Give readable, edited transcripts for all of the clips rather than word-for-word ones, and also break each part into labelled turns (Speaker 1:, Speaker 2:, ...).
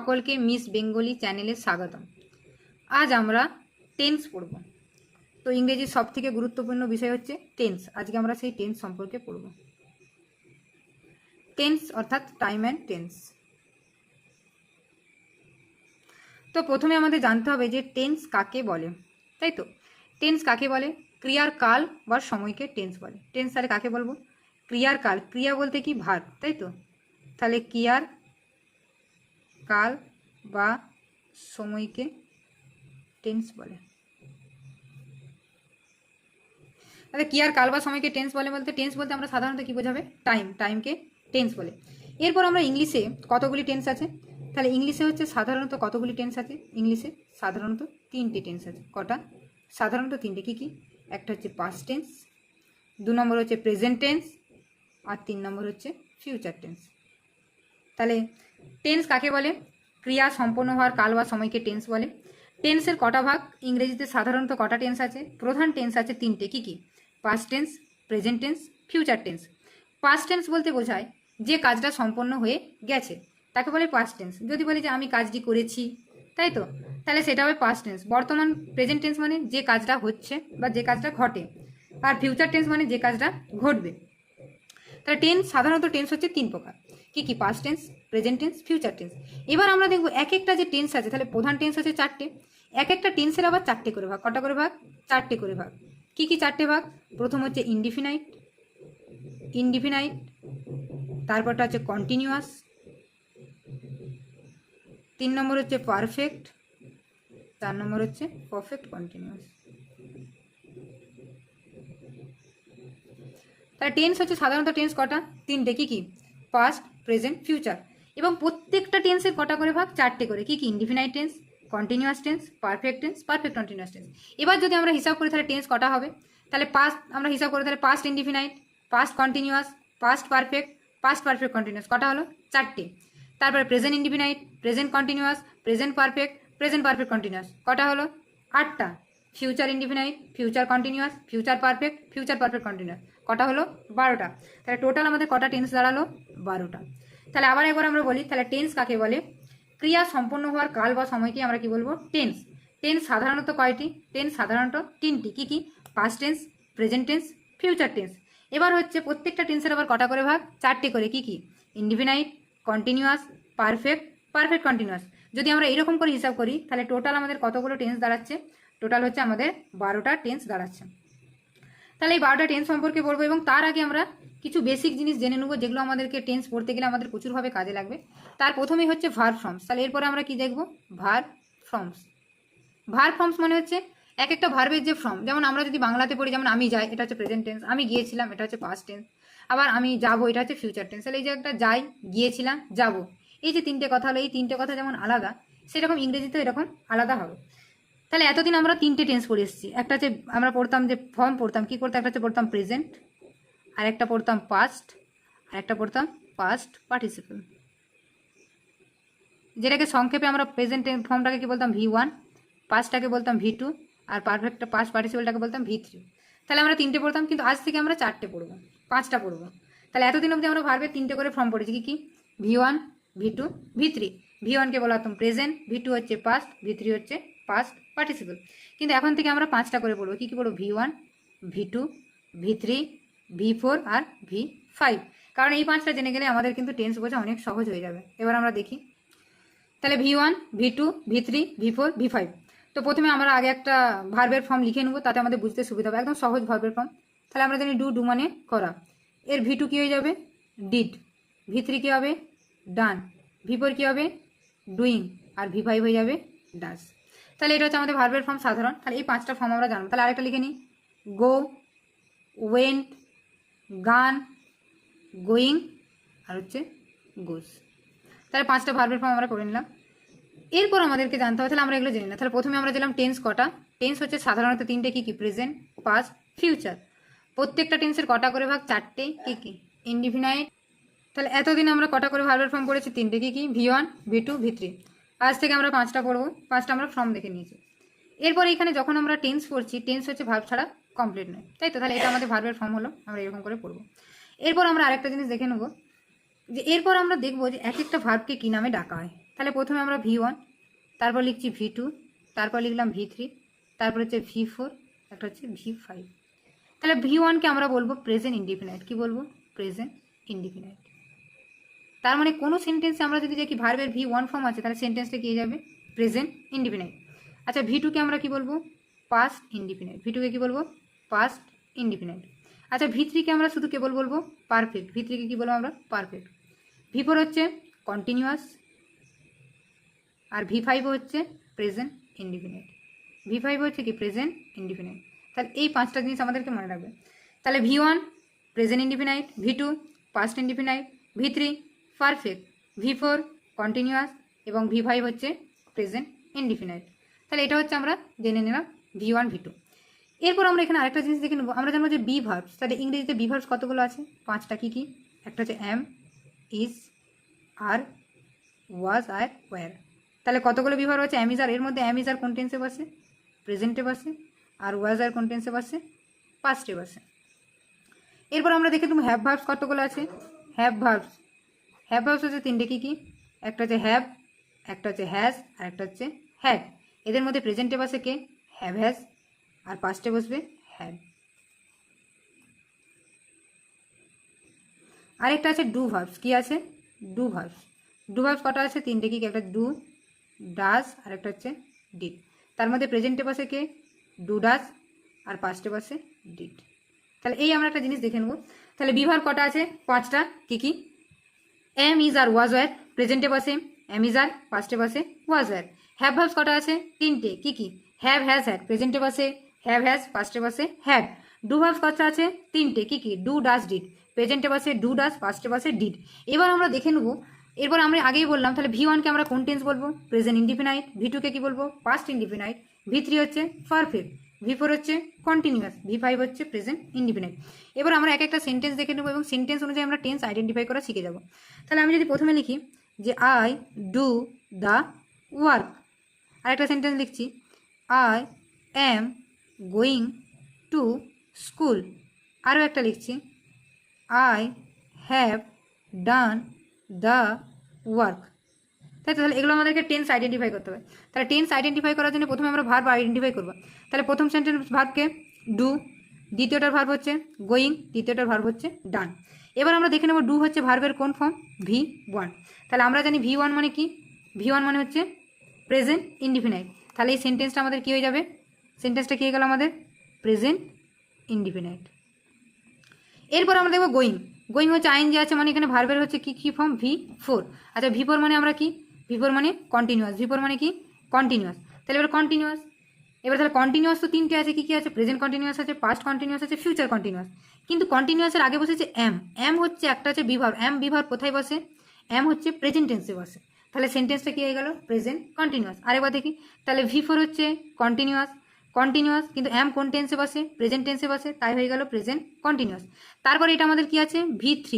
Speaker 1: সকলকে miss Bengali চ্যানেলে স্বাগতম। আজ আমরা টেন্স পড়ব। তো ইংরেজির সবথেকে গুরুত্বপূর্ণ বিষয় হচ্ছে টেন্স। আজকে আমরা সেই টেন্স সম্পর্কে পড়ব। টেন্স অর্থাৎ টাইম অ্যান্ড টেন্স। তো প্রথমে আমাদের জানতে হবে যে টেন্স কাকে বলে, তাই তো। টেন্স কাকে বলে? ক্রিয়ার কাল বা সময়কে টেন্স বলে। টেন্স তাহলে কাকে বলবো? ক্রিয়ার কাল। ক্রিয়া বলতে কি? ভার্ব, তাই তো। তাহলে ক্রিয়ার কাল বা সময়কে টেন্স বলে। তাহলে ক্রিয়ার কাল বা সময়কে টেন্স বলে বলতে টেন্স বলতে আমরা সাধারণত কি বোঝাবে? টাইম। টাইমকে টেন্স বলে। এরপর আমরা ইংলিশে কতগুলি টেন্স আছে? তাহলে ইংলিশে হচ্ছে সাধারণত কতগুলি টেন্স আছে? ইংলিশে সাধারণত 3টে টেন্স আছে। কটা? সাধারণত 3টে। কী কী? একটা হচ্ছে পাস্ট টেন্স, 2 নম্বর হচ্ছে প্রেজেন্ট টেন্স, আর 3 নম্বর হচ্ছে ফিউচার টেন্স। তাহলে টেন্স কাকে বলে? ক্রিয়া সম্পন্ন হওয়ার কাল বা সময়কে টেন্স বলে। টেন্সের কটা ভাগ? ইংরেজিতে সাধারণত কটা টেন্স আছে? প্রধান টেন্স আছে 3টে। কী কী? Past tense, present tense, future tense. Past tense বলতে বোঝায় যে কাজটা সম্পন্ন হয়ে গেছে, তাকে বলে পাস্ট টেন্স। যদি বলি যে আমি কাজটি করেছি, তাই তো, তাহলে সেটা হবে পাস্ট টেন্স। বর্তমান প্রেজেন্ট টেন্স মানে যে কাজটা হচ্ছে বা যে কাজটা ঘটে, আর ফিউচার টেন্স মানে যে কাজটা ঘটবে। তাহলে টেন্স সাধারণত টেন্স হচ্ছে 3 প্রকার। কী কী? Past tense, present tense, future tense. এবার আমরা দেখব এক একটা যে টেন্স আছে, তাহলে প্রধান টেন্স আছে 4টে। এক একটা টেন্সের আবার 4টে করে ভাগ। কটা করে ভাগ? 4টে করে ভাগ। কী কী 4টে ভাগ? প্রথম হচ্ছে ইনডিফিনাইট, ইনডিফিনাইট, তারপরটা হচ্ছে কন্টিনিউয়াস, 3 নম্বর হচ্ছে পারফেক্ট, 4 নম্বর হচ্ছে পারফেক্ট কন্টিনিউয়াস। তাহলে টেন্স হচ্ছে সাধারণত টেন্স কটা? 3টে। কী কী? Past, present, future. এবং প্রত্যেকটা টেন্সের কটা করে ভাগ? 4টে করে। কী কী? Indefinite tense, continuous tense, perfect tense, perfect continuous tense. এবার যদি আমরা হিসাব করি তাহলে টেন্স কটা হবে? তাহলে পাস্ট আমরা হিসাব করি, তাহলে past indefinite, past continuous, past perfect, past perfect continuous. কটা হলো? 4টে। তারপরে present indefinite, present continuous, present perfect, present perfect continuous. কটা হলো? 8টা। Future indefinite, future continuous, future perfect, future perfect continuous. কটা হলো? 12টা। তাহলে টোটাল আমাদের কটা টেন্স দাঁড়ালো? 12টা। তাহলে আবার একবার আমরা বলি, তাহলে টেন্স কাকে বলে? ক্রিয়া সম্পন্ন হওয়ার কাল বা সময়কে আমরা কি বলবো? টেন্স। টেন্স সাধারণত কয়টি? টেন্স সাধারণত 3টি। কী কী? Past tense, present tense, future tense. এবার হচ্ছে প্রত্যেকটা টেন্সের আবার কটা করে ভাগ? 4টে করে। কী কী? Indefinite, continuous, perfect, perfect continuous. যদি আমরা এরকম করে হিসাব করি তাহলে টোটাল আমাদের কতগুলো টেন্স দাঁড়াচ্ছে? টোটাল হচ্ছে আমাদের 12টা টেন্স দাঁড়াচ্ছে। তাহলে এই 12টা টেন্স সম্পর্কে বলবো, এবং তার আগে আমরা কিছু বেসিক জিনিস জেনে নেবো যেগুলো আমাদেরকে টেন্স পড়তে গেলে আমাদের প্রচুরভাবে কাজে লাগবে। তার প্রথমেই হচ্ছে ভার্ব ফর্মস। তাহলে এরপরে আমরা কি দেখব? Verb forms. ভার্ব ফর্মস মানে হচ্ছে এক একটা ভার্বের যে ফর্ম। যেমন আমরা যদি বাংলাতে পড়ি, যেমন আমি যাই, এটা হচ্ছে প্রেজেন্ট টেন্স। আমি গিয়েছিলাম, এটা হচ্ছে পাস্ট টেন্স। আবার আমি যাবো, এটা হচ্ছে ফিউচার টেন্স। তাহলে এই যে একটা যাই, গিয়েছিলাম, যাবো, এই যে 3টে কথা হলো, এই 3টে কথা যেমন আলাদা, সেরকম ইংরেজিতেও এরকম আলাদা হবে। তাহলে এতদিন আমরা 3টে টেন্স পড়ে এসেছি। একটা হচ্ছে আমরা পড়তাম যে ফর্ম পড়তাম, কী করতাম? একটা হচ্ছে পড়তাম প্রেজেন্ট, আর একটা পড়তাম পাস্ট, আর একটা পড়তাম পাস্ট পার্টিসিপল, যেটাকে সংক্ষেপে আমরা প্রেজেন্ট ফর্মটাকে কি বলতাম? V1, পাস্টটাকে বলতাম V2, আর পারফেক্ট পাস্ট পার্টিসিপলটাকে বলতাম V3। তাহলে আমরা 3টে পড়তাম, কিন্তু আজ থেকে আমরা 4টে পড়বো, 5টা পড়বো। তাহলে এতদিন অবধি আমরা ভার্বের 3টে করে ফর্ম পড়েছি। কী কী? V1, V2, V3। V1কে বলতাম প্রেজেন্ট, V2 হচ্ছে পাস্ট, V3 হচ্ছে পাস্ট পার্টিসিপল। কিন্তু এখন থেকে আমরা 5টা করে পড়বো। কী কী পড়বো? V1, V2, V3, V4 আর V5। কারণ এই 5টা জেনে গেলে আমাদের কিন্তু টেন্স বোঝা অনেক সহজ হয়ে যাবে। এবার আমরা দেখি, তাহলে V1, V2, V3, V4, V5। তো প্রথমে আমরা আগে একটা ভার্বের ফর্ম লিখে নেবো, তাতে আমাদের বুঝতে সুবিধা হবে। একদম সহজ ভার্বের ফর্ম। তাহলে আমরা জানি ডু, ডু মানে করা। এর V2 কী হয়ে যাবে? ডিড। V3 কী হবে? ডান। V4 কী হবে? ডুইং। আর V5 হয়ে যাবে ডাজ। তাহলে এটা হচ্ছে আমাদের ভার্বের ফর্ম সাধারণ। তাহলে এই 5টা ফর্ম আমরা জানবো। তাহলে আরেকটা লিখে নিই, গো, ওয়েন্ট, গান, গোয়িং, আর হচ্ছে গোস। তাহলে 5টা ভার্বের ফর্ম আমরা করে নিলাম। এরপর আমাদেরকে জানতে হবে, তাহলে আমরা এগুলো জেনে নিলাম। তাহলে প্রথমে আমরা দিলাম টেন্স কটা। টেন্স হচ্ছে সাধারণত 3টে। কী কী? Present, past, future. প্রত্যেকটা টেন্সের কটা করে ভাগ? 4টে। কী কী? ইনডিফিনাইট। তাহলে এতদিন আমরা কটা করে ভার্বের ফর্ম পড়েছি? 3টে। কী কী? V1, V2, V3। আজ থেকে আমরা 5টা পড়বো। 5টা আমরা ফর্ম দেখে নিয়েছি। এরপর এখানে যখন আমরা টেন্স পড়ছি, টেন্স হচ্ছে ভার্ব ছাড়া কমপ্লিট নয়, তাই তো। তাহলে এটা আমাদের ভার্বের ফর্ম হলো, আমরা এরকম করে পড়বো। এরপর আমরা আরেকটা জিনিস দেখে নেবো, যে এরপর আমরা দেখবো যে এক একটা ভার্বকে কী নামে ডাকা হয়। তাহলে প্রথমে আমরা V1, তারপর লিখছি V2, তারপর লিখলাম V3, তারপর হচ্ছে V4, একটা হচ্ছে V5। তাহলে V1কে আমরা বলবো প্রেজেন্ট ইনডিফিনাইট। কি বলবো? Present indefinite. তার মানে কোনো সেন্টেন্সে আমরা যদি দেখি ভার্বের V1 ফর্ম আছে, তাহলে সেন্টেন্সটা কি হয়ে যাবে? Present indefinite. আচ্ছা, V2কে আমরা কি বলবো? Past indefinite. V2কে কি বলবো? Past indefinite. আচ্ছা, V3কে আমরা শুধু কেবল বলবো পারফেক্ট। V3কে কি বলবো আমরা? পারফেক্ট। V4 হচ্ছে কন্টিনিউয়াস, আর V5 হচ্ছে প্রেজেন্ট ইনডিফিনাইট। V5 হচ্ছে কি? Present indefinite. তাহলে এই পাঁচটা জিনিস আমাদেরকে মনে রাখবে। তাহলে V1 present indefinite, V2 past indefinite, V3 perfect, V4 continuous এবং V5 হচ্ছে প্রেজেন্ট ইনডিফিনাইট। তাহলে এটা হচ্ছে আমরা জেনে নিলাম V1 V2। এরপর আমরা এখানে আরেকটা জিনিস দেখে নেবো। আমরা জানবো যে বি ভার্বস। তাহলে ইংরেজিতে বি ভার্বস কতগুলো আছে? পাঁচটা। কী কী? একটা হচ্ছে অ্যাম, is, are, was, R, wire. তাহলে কতগুলো বি ভার্ব আছে? অ্যাম ইজ আর। এর মধ্যে অ্যাম ইজ আর কোন টেন্সে বসে? প্রেজেন্টে বসে। আর ওয়াজ আর কোন টেন্সে বসে? পাস্টে বসে। এরপর আমরা দেখে নেবো হ্যাভ ভার্বস কতগুলো আছে। হ্যাভ ভার্বস হচ্ছে তিনটে। কী কী? একটা হচ্ছে হ্যাভ, একটা হচ্ছে হ্যাজ, আর একটা হচ্ছে হ্যাড। এদের মধ্যে প্রেজেন্টে বসে কে? হ্যাভ হ্যাজ, আর পাস্টে বসবে হ্যাড। আরেকটা আছে ডু ভার্বস। কি আছে? Do verbs. ডু ভার্বস কটা আছে? তিনটে। কি? একটা ডু, ডাজ, আর একটা হচ্ছে ডিড। তার মধ্যে প্রেজেন্টে বসে কে? ডু ডাজ, আর পাস্টে বসে ডিড। তাহলে এই আমরা একটা জিনিস দেখে নেব। তাহলে বি ভার্ব কটা আছে? পাঁচটা। কি কি? Am is are was were, প্রেজেন্টে বসে এম ইজ আর, পাস্টে বসে ওয়াজ ওয়্যার। হ্যাভ ভার্বস কটা আছে? তিনটে। কি কি? হ্যাভ হ্যাজ হ্যাড, প্রেজেন্টে বসে হ্যাভ হ্যাজ, পাস্টে বসে হ্যাড। ডু ভার্বস কটা আছে? তিনটে। কি কি? ডু ডাজ ডিড, প্রেজেন্টে বসে ডু ডাজ, পাস্টে বসে ডিড। এবার আমরা দেখে নেব। এরপর আমরা আগেই বললাম, তাহলে V1কে আমরা কোন টেন্স বলবো? Present indefinite. V2কে কি বলবো? Past indefinite. V3 হচ্ছে পারফেক্ট, V4 হচ্ছে কন্টিনিউয়াস, V5 হচ্ছে প্রেজেন্ট ইনডিফিনাইট। এবার আমরা এক একটা সেন্টেন্স দেখে নেবো এবং সেন্টেন্স অনুযায়ী আমরা টেন্স আইডেন্টিফাই করা শিখে যাব। তাহলে আমি যদি প্রথমে লিখি যে আই ডু দ্য ওয়ার্ক, আরেকটা সেন্টেন্স লিখছি I am going to school, আরও একটা লিখছি I have done the work. তাই তো? তাহলে এগুলো আমাদেরকে টেন্স আইডেন্টিফাই করতে হবে। তাহলে টেন্স আইডেন্টিফাই করার জন্য প্রথমে আমরা ভার্ব আইডেন্টিফাই করবো। তাহলে প্রথম সেন্টেন্স ভার্বকে ডু, দ্বিতীয়টার ভার্ব হচ্ছে গোয়িং, তৃতীয়টার ভার্ব হচ্ছে ডান। এবার আমরা দেখে নেব ডু হচ্ছে ভার্বের কোন ফর্ম? V1। তাহলে আমরা জানি V1 মানে কি? V1 মানে হচ্ছে প্রেজেন্ট ইনডিফিনাইট। তাহলে এই সেন্টেন্সটা আমাদের কী হয়ে যাবে? সেন্টেন্সটা কী হয়ে গেল আমাদের? Present indefinite. এরপর আমরা দেখবো গোয়িং। গোয়িং হচ্ছে আইএনজি আছে, মানে এখানে ভার্বের হচ্ছে কি কি ফর্ম? V4। আচ্ছা, V4 মানে আমরা কি? V4 মানে কন্টিনিউয়াস। V4 মানে কি? কন্টিনিউয়াস। তাহলে এবার কন্টিনিউয়াস। এবার তাহলে কন্টিনিউয়াস তো তিনটে আছে। কি কি আছে? প্রেজেন্ট কন্টিনিউয়াস আছে, পাস্ট কন্টিনিউয়াস আছে, ফিউচার কন্টিনিউয়াস। কিন্তু কন্টিনিউয়াসের আগে বসেছে এম। এম হচ্ছে একটা হচ্ছে be verb. Am be verb কোথায় বসে? এম হচ্ছে প্রেজেন্ট টেন্সে বসে। তাহলে সেন্টেন্সটা কি হয়ে গেল? Present continuous. আরেকবার দেখি। তাহলে V4 হচ্ছে কন্টিনিউয়াস, কন্টিনিউয়াস, কিন্তু এম কোন টেন্সে বসে? প্রেজেন্ট টেন্সে বসে, তাই হয়ে গেল প্রেজেন্ট কন্টিনিউয়াস। তারপরে এটা আমাদের কি আছে? V3।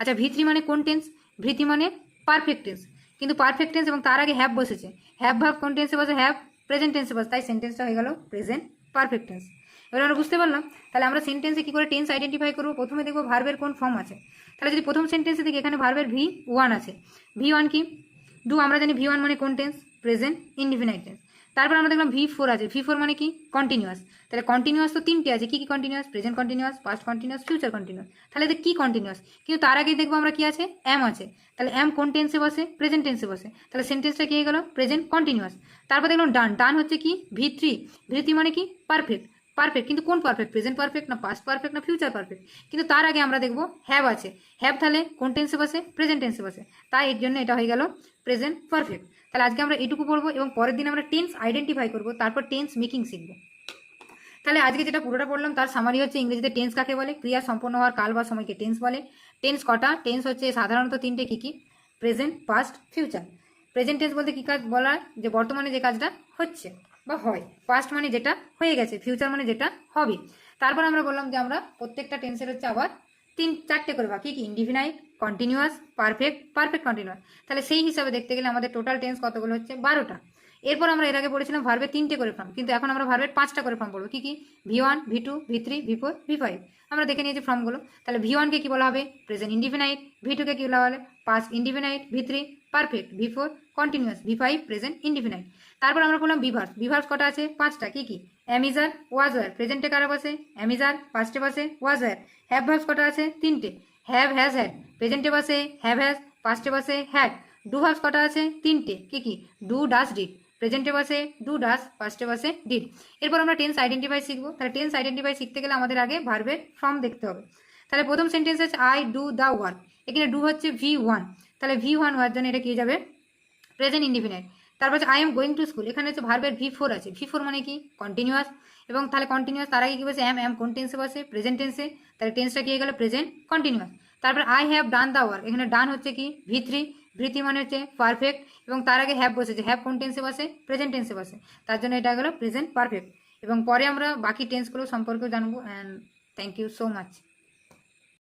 Speaker 1: আচ্ছা, V3 মানে কোন টেন্স? V3 মানে পারফেক্ট টেন্স, কিন্তু পারফেক্ট টেন্স এবং তার আগে হ্যাভ বসেছে। হ্যাভ ভার্ব কোন টেন্সে বসে? হ্যাভ প্রেজেন্ট টেন্সে বসে, তাই সেন্টেন্সটা হয়ে গেল প্রেজেন্ট পারফেক্ট টেন্স। এবার আমরা বুঝতে পারলাম তাহলে আমরা সেন্টেন্সে কী করে টেন্স আইডেন্টিফাই করবো। প্রথমে দেখবো ভার্বের কোন ফর্ম আছে। তাহলে যদি প্রথম সেন্টেন্সে দেখি এখানে ভার্বের V1 আছে। V1 কি? ডু। আমরা জানি V1 মানে কোন টেন্স? Present indefinite tense. তারপর আমরা দেখলাম V4 আছে। V4 মানে কি? কন্টিনিউয়াস। তাহলে কন্টিনিউয়াস তো তিনটে আছে। কি কি continuous? Present continuous, past continuous, future continuous. তাহলে এটা কি কন্টিনিউয়াস? কিন্তু তার আগে দেখবো আমরা কি আছে? এম আছে। তাহলে এম কোন টেন্সে বসে? প্রেজেন্ট টেন্সে বসে, তাহলে সেন্টেন্সটা কি হয়ে গেল? Present continuous. তারপর দেখলাম ডান। ডান হচ্ছে কি? V3। V3 মানে কি? পারফেক্ট। পারফেক্ট, কিন্তু কোন পারফেক্ট? প্রেজেন্ট পারফেক্ট না পাস্ট পারফেক্ট না ফিউচার পারফেক্ট? কিন্তু তার আগে আমরা দেখবো হ্যাভ আছে। হ্যাভ তাহলে কোন টেন্সে বসে? প্রেজেন্ট টেন্সে বসে, তাই এর জন্য এটা হয়ে গেল প্রেজেন্ট পারফেক্ট। তাহলে আজকে আমরা এটুকু পড়বো এবং পরের দিন আমরা টেন্স আইডেন্টিফাই করবো, তারপর টেন্স মেকিং শিখবো। তাহলে আজকে যেটা পুরোটা পড়লাম তার সামারি হচ্ছে ইংরেজিতে টেন্স কাকে বলে? ক্রিয়া সম্পন্ন হওয়ার কাল বা সময়কে টেন্স বলে। টেন্স কটা? টেন্স হচ্ছে সাধারণত তিনটে। কি কি? Present, past, future. Present tense বলতে কী কাজ বলা? যে বর্তমানে যে কাজটা হচ্ছে বা হয়। পাস্ট মানে যেটা হয়ে গেছে, ফিউচার মানে যেটা হবে। তারপর আমরা বললাম যে আমরা প্রত্যেকটা টেন্সের হচ্ছে আবার চারটে করে ভাগ। কি কি? Indefinite, continuous, perfect, perfect continuous. তাহলে সেই হিসাবে দেখতে গেলে আমাদের টোটাল টেন্স কতগুলো হচ্ছে? 12টা। এরপর আমরা এর আগে পড়েছিলাম ভার্বের 3টে করে ফর্ম, কিন্তু এখন আমরা ভার্বের 5টা করে ফর্ম পড়বো। কি কি? V1, V2, V3, V4, V5। আমরা দেখে নিয়েছি ফর্মগুলো। তাহলে V1কে কি বলা হবে? Present indefinite. V2কে কি বলা হবে? Past indefinite. V3 perfect, V4 continuous, V5 present indefinite. তারপর আমরা বললাম বিভার্স। বিভার্স কটা আছে? 5টা। কি কি? অ্যামিজার, ওয়াজ ওয়ার, প্রেজেন্টে কারা বসে? অ্যামিজার, পাস্টে বসে ওয়াজ ওয়ার। হ্যাভ ভার্বস কটা আছে? 3টে। হ্যাভ, হ্যাজ, হ্যাড, প্রেজেন্টে বসে হ্যাভ হ্যাজ, পাস্টে বসে হ্যাড। ডু ভার্বস কটা আছে? 3টে। কি কি? ডু, ডাস, ডিড, প্রেজেন্টে বসে ডু ডাস, পাস্টে বসে ডিড। এরপর আমরা টেন্স আইডেন্টিফাই শিখবো। তাহলে টেন্স আইডেন্টিফাই শিখতে গেলে আমাদের আগে ভার্বের ফর্ম দেখতে হবে। তাহলে প্রথম সেন্টেন্স আছে আই ডু দ্য ওয়ার্ক। এখানে ডু হচ্ছে V1, তাহলে V1 হওয়ার জন্য এটা কি হয়ে যাবে? Present indefinite. তারপর হচ্ছে I am going to school. এখানে হচ্ছে ভার্বের V4 আছে। V4 মানে কি? কন্টিনিউয়াস। এবং তাহলে কন্টিনিউয়াস তার আগে কি বসে? এম কোন টেন্সে বসে? প্রেজেন্ট টেন্সে। তাহলে টেন্সটা কি হয়ে গেল? Present continuous. তারপর I have done the work. এখানে ডান হচ্ছে কি? V3। V3 মানে হচ্ছে পারফেক্ট, এবং তার আগে হ্যাভ বসেছে। হ্যাভ কোন টেন্সে বসে? প্রেজেন্ট টেন্সে বসে। তার জন্য এটা গেল প্রেজেন্ট পারফেক্ট। এবং পরে আমরা বাকি টেন্সগুলো সম্পর্কেও জানবো। And thank you so much.